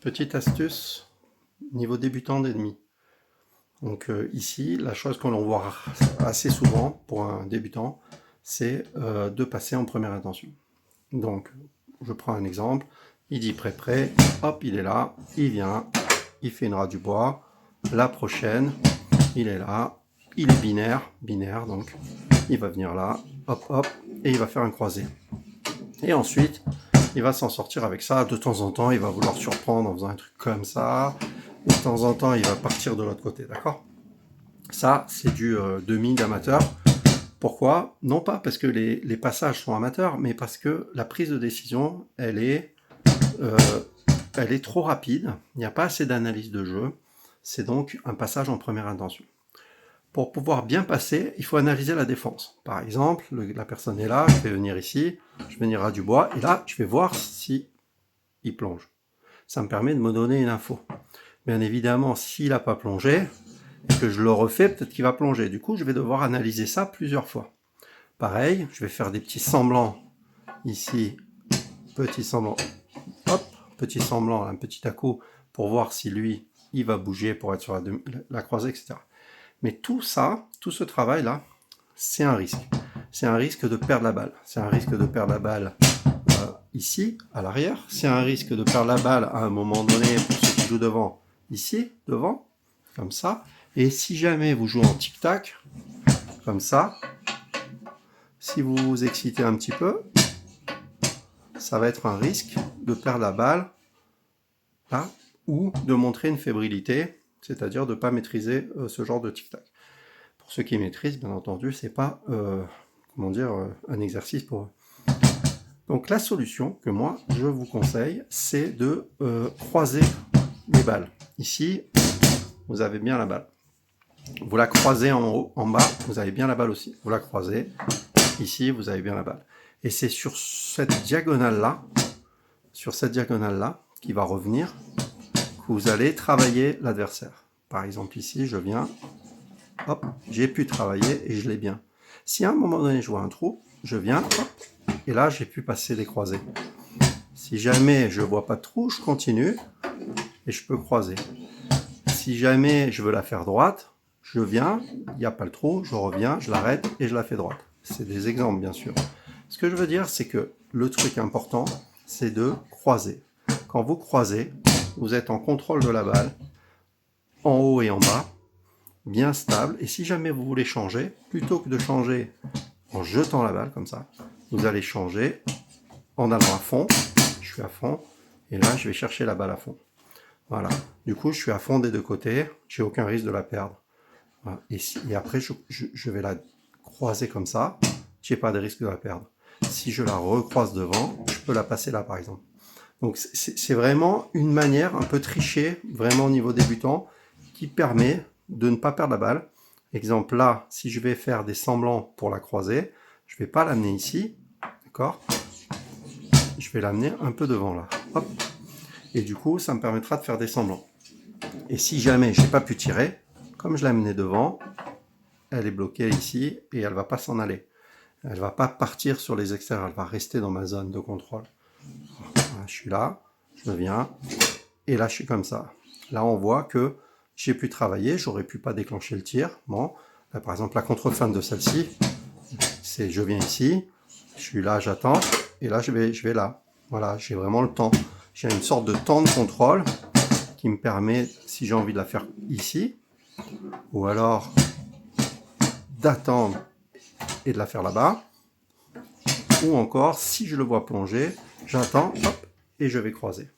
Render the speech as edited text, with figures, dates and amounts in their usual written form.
Petite astuce, niveau débutant d'ennemi. Donc ici, la chose que l'on voit assez souvent pour un débutant, c'est de passer en première intention. Donc, je prends un exemple, il dit prêt, hop, il est là, il vient, il fait une ras du bois, la prochaine, il est là, il est binaire donc, il va venir là, hop, hop, et il va faire un croisé. Et ensuite, il va s'en sortir avec ça. De temps en temps, il va vouloir surprendre en faisant un truc comme ça. De temps en temps, il va partir de l'autre côté, d'accord? Ça, c'est du demi d'amateur. Pourquoi? Non pas parce que les passages sont amateurs, mais parce que la prise de décision, elle est trop rapide. Il n'y a pas assez d'analyse de jeu. C'est donc un passage en première intention. Pour pouvoir bien passer, il faut analyser la défense. Par exemple, la personne est là, je vais venir ici, je vais venir à du bois, et là, je vais voir si il plonge. Ça me permet de me donner une info. Bien évidemment, s'il n'a pas plongé, et que je le refais, peut-être qu'il va plonger. Du coup, je vais devoir analyser ça plusieurs fois. Pareil, je vais faire des petits semblants ici, petit semblant, hop, petit semblant, un petit à-coup, pour voir si lui, il va bouger pour être sur la croisée, etc. Mais tout ça, tout ce travail-là, c'est un risque. C'est un risque de perdre la balle. C'est un risque de perdre la balle ici, à l'arrière. C'est un risque de perdre la balle à un moment donné pour ceux qui jouent devant, ici, devant, comme ça. Et si jamais vous jouez en tic-tac, comme ça, si vous vous excitez un petit peu, ça va être un risque de perdre la balle là, ou de montrer une fébrilité, c'est-à-dire de ne pas maîtriser ce genre de tic-tac. Pour ceux qui maîtrisent, bien entendu, c'est pas un exercice pour eux. Donc la solution que moi je vous conseille, c'est de croiser les balles. Ici, vous avez bien la balle. Vous la croisez en haut, en bas, vous avez bien la balle aussi. Vous la croisez, ici, vous avez bien la balle. Et c'est sur cette diagonale-là, qui va revenir, que vous allez travailler l'adversaire. Par exemple ici, je viens, hop, j'ai pu travailler et je l'ai bien. Si à un moment donné je vois un trou, je viens, hop, et là j'ai pu passer les croisés. Si jamais je vois pas de trou, je continue et je peux croiser. Si jamais je veux la faire droite, je viens, il n'y a pas le trou, je reviens, je l'arrête et je la fais droite. C'est des exemples bien sûr. Ce que je veux dire, c'est que le truc important, c'est de croiser. Quand vous croisez, vous êtes en contrôle de la balle, en haut et en bas, bien stable. Et si jamais vous voulez changer, plutôt que de changer en jetant la balle comme ça, vous allez changer en allant à fond. Je suis à fond. Et là, je vais chercher la balle à fond. Voilà. Du coup, je suis à fond des deux côtés. J'ai aucun risque de la perdre. Voilà. Et après, je vais la croiser comme ça. J'ai pas de risque de la perdre. Si je la recroise devant, je peux la passer là, par exemple. Donc, c'est vraiment une manière un peu trichée, vraiment au niveau débutant, qui permet de ne pas perdre la balle. Exemple là, si je vais faire des semblants pour la croiser, je ne vais pas l'amener ici, d'accord? Je vais l'amener un peu devant là. Hop. Et du coup, ça me permettra de faire des semblants. Et si jamais je n'ai pas pu tirer, comme je l'ai amené devant, elle est bloquée ici et elle ne va pas s'en aller. Elle ne va pas partir sur les extérieurs, elle va rester dans ma zone de contrôle. Voilà, je suis là, je viens, et là je suis comme ça. Là on voit que j'ai pu travailler, j'aurais pu pas déclencher le tir. Bon, là, par exemple la contre-feinte de celle-ci, c'est je viens ici, je suis là, j'attends, et là je vais là. Voilà, j'ai vraiment le temps. J'ai une sorte de temps de contrôle qui me permet, si j'ai envie de la faire ici, ou alors d'attendre et de la faire là-bas, ou encore si je le vois plonger, j'attends, hop, et je vais croiser.